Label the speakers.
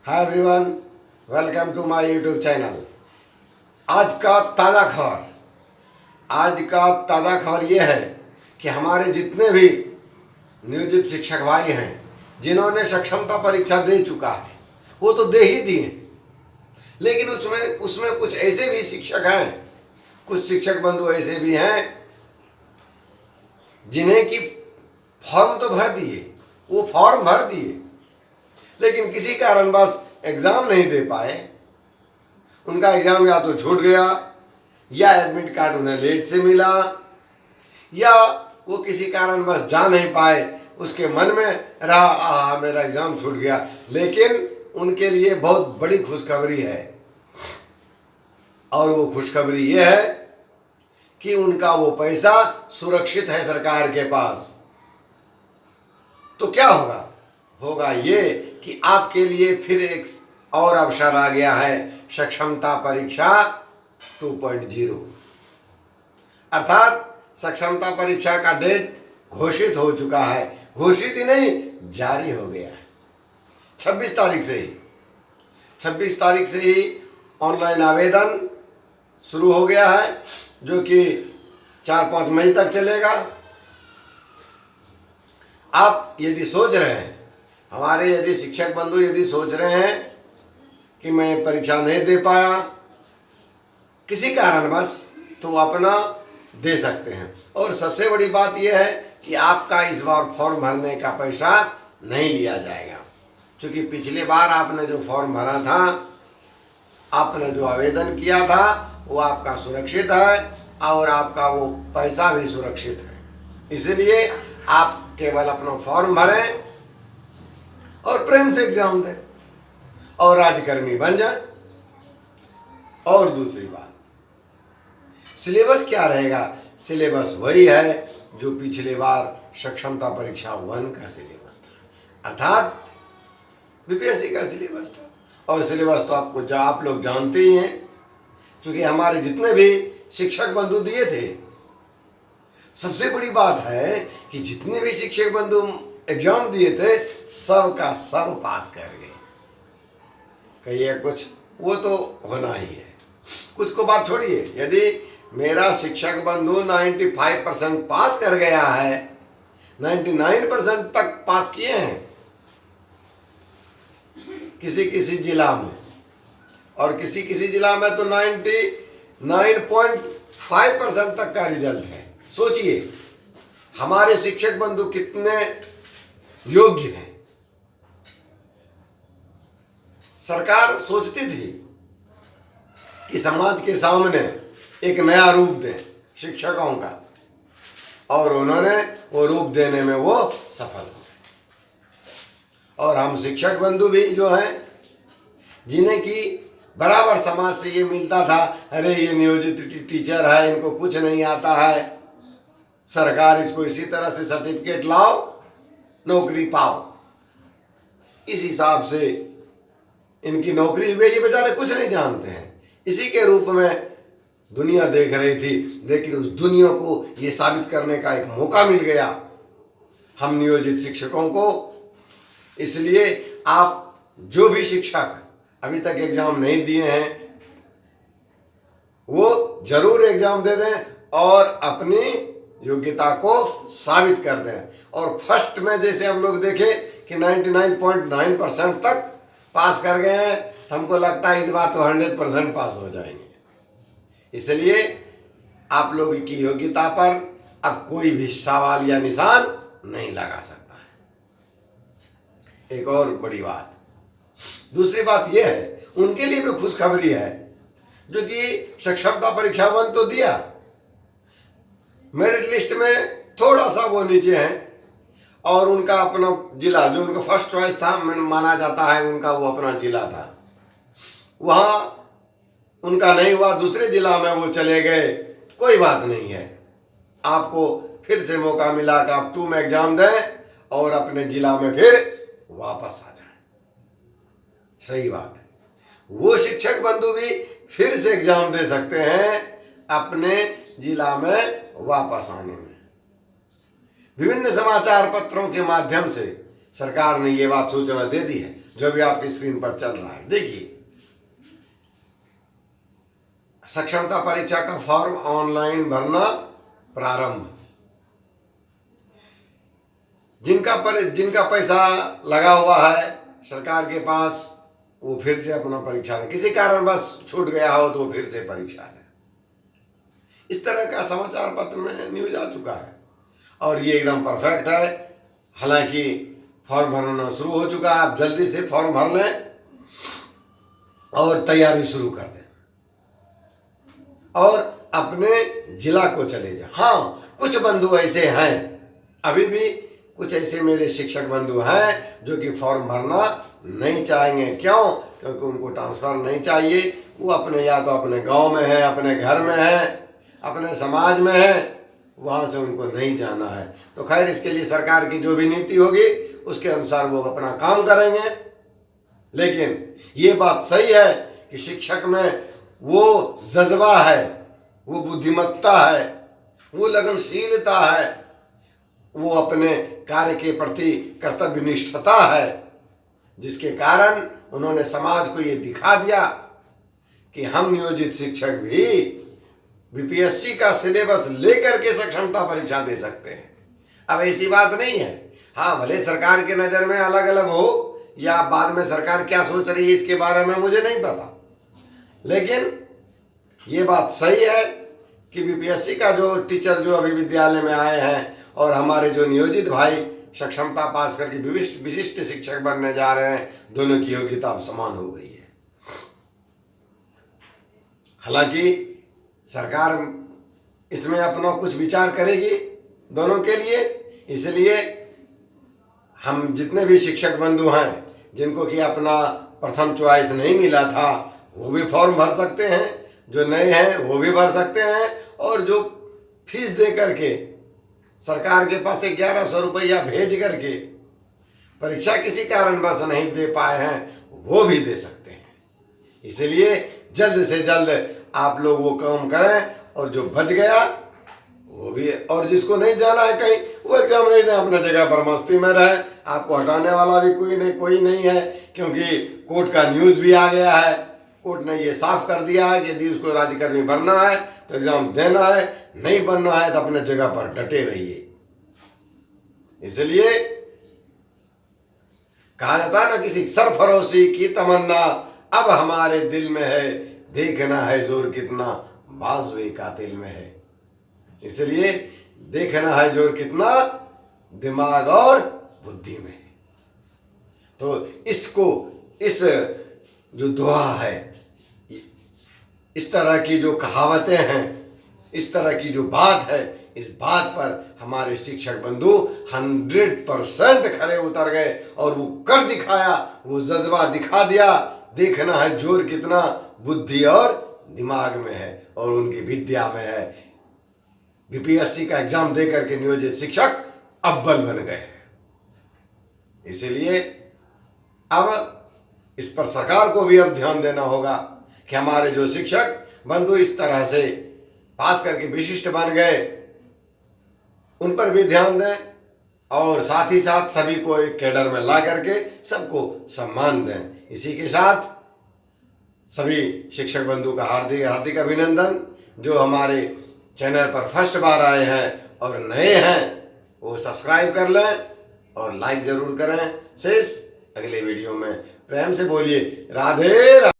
Speaker 1: Hi everyone, welcome to my YouTube channel. आज का ताज़ा खबर ये है कि हमारे जितने भी नियोजित शिक्षक भाई हैं जिन्होंने सक्षमता परीक्षा दे चुका है वो तो दे ही दिए, लेकिन उसमें कुछ ऐसे भी शिक्षक हैं, कुछ शिक्षक बंधु ऐसे भी हैं जिन्हें कि फॉर्म तो भर दिए, वो फॉर्म भर दिए लेकिन किसी कारणवश एग्ज़ाम नहीं दे पाए। उनका एग्ज़ाम या तो छूट गया या एडमिट कार्ड उन्हें लेट से मिला या वो किसी कारणवश जा नहीं पाए, उसके मन में रहा मेरा एग्ज़ाम छूट गया। लेकिन उनके लिए बहुत बड़ी खुशखबरी है और वो खुशखबरी ये है कि उनका वो पैसा सुरक्षित है सरकार के पास। तो क्या होगा ये कि आपके लिए फिर एक और अवसर आ गया है, सक्षमता परीक्षा 2.0, अर्थात सक्षमता परीक्षा का डेट घोषित हो चुका है। घोषित ही नहीं, जारी हो गया है। 26 तारीख से ही ऑनलाइन आवेदन शुरू हो गया है, जो कि 4-5 मई तक चलेगा। आप यदि सोच रहे हैं, हमारे यदि शिक्षक बंधु यदि सोच रहे हैं कि मैं परीक्षा नहीं दे पाया किसी कारणवश, तो अपना दे सकते हैं। और सबसे बड़ी बात यह है कि आपका इस बार फॉर्म भरने का पैसा नहीं लिया जाएगा, क्योंकि पिछले बार आपने जो फॉर्म भरा था, आपने जो आवेदन किया था, वो आपका सुरक्षित है और आपका वो पैसा भी सुरक्षित है। इसलिए आप केवल अपना फॉर्म भरें और प्रेम से एग्जाम दें और राज्यकर्मी बन जाए। और दूसरी बात, सिलेबस क्या रहेगा? सिलेबस वही है जो पिछले बार सक्षमता परीक्षा 1 का सिलेबस था, अर्थात बीपीएससी का सिलेबस था। और सिलेबस तो आप लोग जानते ही हैं, क्योंकि हमारे जितने भी शिक्षक बंधु दिए थे। सबसे बड़ी बात है कि जितने भी शिक्षक बंधु एग्जाम दिए थे, सब का सब पास कर गए। कहिए कुछ, वो तो होना ही है। कुछ को बात छोड़िए, यदि मेरा शिक्षक बंधु 95% पास कर गया है, 99% तक पास किए हैं किसी जिला में, और किसी जिला में तो 99.5% तक का रिजल्ट है। सोचिए हमारे शिक्षक बंधु कितने योग्य हैं। सरकार सोचती थी कि समाज के सामने एक नया रूप दें शिक्षकों का, और उन्होंने वो रूप देने में वो सफल हुए। और हम शिक्षक बंधु भी जो हैं, जिन्हें कि बराबर समाज से ये मिलता था, अरे ये नियोजित टीचर है, इनको कुछ नहीं आता है, सरकार इसको इसी तरह से सर्टिफिकेट लाओ, नौकरी पाओ, इस हिसाब से इनकी नौकरी हुई। ये बेचारे कुछ नहीं जानते हैं, इसी के रूप में दुनिया देख रही थी। लेकिन उस दुनिया को ये साबित करने का एक मौका मिल गया हम नियोजित शिक्षकों को। इसलिए आप जो भी शिक्षक अभी तक एग्जाम नहीं दिए हैं, वो जरूर एग्जाम दे दें और अपनी योग्यता को साबित कर दें। और फर्स्ट में जैसे हम लोग देखें कि 99.9% तक पास कर गए हैं, तो हमको लगता है इस बार तो 100% पास हो जाएंगे। इसलिए आप लोगों की योग्यता पर अब कोई भी सवाल या निशान नहीं लगा सकता है। एक और बड़ी बात, दूसरी बात यह है, उनके लिए भी खुशखबरी है जो कि सक्षमता परीक्षा 1 तो दिया, मेरिट लिस्ट में थोड़ा सा वो नीचे हैं, और उनका अपना जिला जो उनका फर्स्ट चॉइस था माना जाता है, उनका वो अपना जिला था, वहाँ उनका नहीं हुआ, दूसरे जिला में वो चले गए। कोई बात नहीं है, आपको फिर से मौका मिला कि आप 2 में एग्जाम दें और अपने जिला में फिर वापस आ जाएं। सही बात है, वो शिक्षक बंधु भी फिर से एग्जाम दे सकते हैं अपने जिला में वापस आने में। विभिन्न समाचार पत्रों के माध्यम से सरकार ने ये बात सूचना दे दी है। जो भी आपकी स्क्रीन पर चल रहा है। देखिए, सक्षमता परीक्षा का फॉर्म ऑनलाइन भरना प्रारंभ। जिनका पैसा लगा हुआ है सरकार के पास, वो फिर से अपना परीक्षा दें। किसी कारण बस छूट गया हो तो वो फिर से परीक्षा दें। इस तरह का समाचार पत्र में न्यूज आ चुका है और ये एकदम परफेक्ट है। हालांकि फॉर्म भरना शुरू हो चुका है, आप जल्दी से फॉर्म भर लें और तैयारी शुरू कर दें और अपने जिला को चले जाएं। हाँ, कुछ बंधु ऐसे हैं, अभी भी कुछ ऐसे मेरे शिक्षक बंधु हैं जो कि फॉर्म भरना नहीं चाहेंगे। क्यों? क्योंकि उनको ट्रांसफर नहीं चाहिए। वो अपने या तो अपने गांव में है, अपने घर में है, अपने समाज में है, वहाँ से उनको नहीं जाना है। तो खैर, इसके लिए सरकार की जो भी नीति होगी उसके अनुसार वो अपना काम करेंगे। लेकिन ये बात सही है कि शिक्षक में वो जज्बा है, वो बुद्धिमत्ता है, वो लगनशीलता है, वो अपने कार्य के प्रति कर्तव्य निष्ठता है, जिसके कारण उन्होंने समाज को ये दिखा दिया कि हम नियोजित शिक्षक भी बीपीएससी का सिलेबस लेकर के सक्षमता परीक्षा दे सकते हैं। अब ऐसी बात नहीं है। हाँ, भले सरकार के नज़र में अलग अलग हो या बाद में सरकार क्या सोच रही है इसके बारे में मुझे नहीं पता, लेकिन ये बात सही है कि बीपीएससी का जो टीचर जो अभी विद्यालय में आए हैं और हमारे जो नियोजित भाई सक्षमता पास करके विशिष्ट शिक्षक बनने जा रहे हैं, दोनों की योग्यता अब समान हो गई है। हालांकि सरकार इसमें अपना कुछ विचार करेगी दोनों के लिए, इसलिए हम जितने भी शिक्षक बंधु हैं जिनको कि अपना प्रथम चॉइस नहीं मिला था वो भी फॉर्म भर सकते हैं, जो नए हैं वो भी भर सकते हैं, और जो फीस दे करके सरकार के पास 1100 रुपया भेज करके परीक्षा किसी कारणवश नहीं दे पाए हैं वो भी दे सकते हैं। इसलिए जल्द से जल्द आप लोग वो काम करें और जो बच गया वो भी, और जिसको नहीं जाना है कहीं वो एग्जाम नहीं दें, अपने जगह पर मस्ती में रहे। आपको हटाने वाला भी कोई नहीं है, क्योंकि कोर्ट का न्यूज़ भी आ गया है। कोर्ट ने ये साफ कर दिया है कि यदि उसको राज्यकर्मी बनना है तो एग्जाम देना है, नहीं बनना है तो अपने जगह पर डटे रहिए। इसलिए कहा जाता है ना, किसी सरफरोशी की तमन्ना अब हमारे दिल में है, देखना है जोर कितना बाजुए कातिल में है। इसलिए देखना है जोर कितना दिमाग और बुद्धि में है। तो इस जो दुआ है, इस तरह की जो कहावतें हैं, इस तरह की जो बात है, इस बात पर हमारे शिक्षक बंधु 100% खरे उतर गए और वो कर दिखाया, वो जज्बा दिखा दिया। देखना है जोर कितना बुद्धि और दिमाग में है और उनकी विद्या में है। बीपीएससी का एग्जाम दे करके नियोजित शिक्षक अव्वल बन गए हैं। इसलिए अब इस पर सरकार को भी अब ध्यान देना होगा कि हमारे जो शिक्षक बंधु इस तरह से पास करके विशिष्ट बन गए, उन पर भी ध्यान दें और साथ ही साथ सभी को एक कैडर में ला करके सबको सम्मान दें। इसी के साथ सभी शिक्षक बंधु का हार्दिक हार्दिक अभिनंदन। जो हमारे चैनल पर फर्स्ट बार आए हैं और नए हैं वो सब्सक्राइब कर लें और लाइक जरूर करें। शेष अगले वीडियो में प्रेम से बोलिए राधे राधे।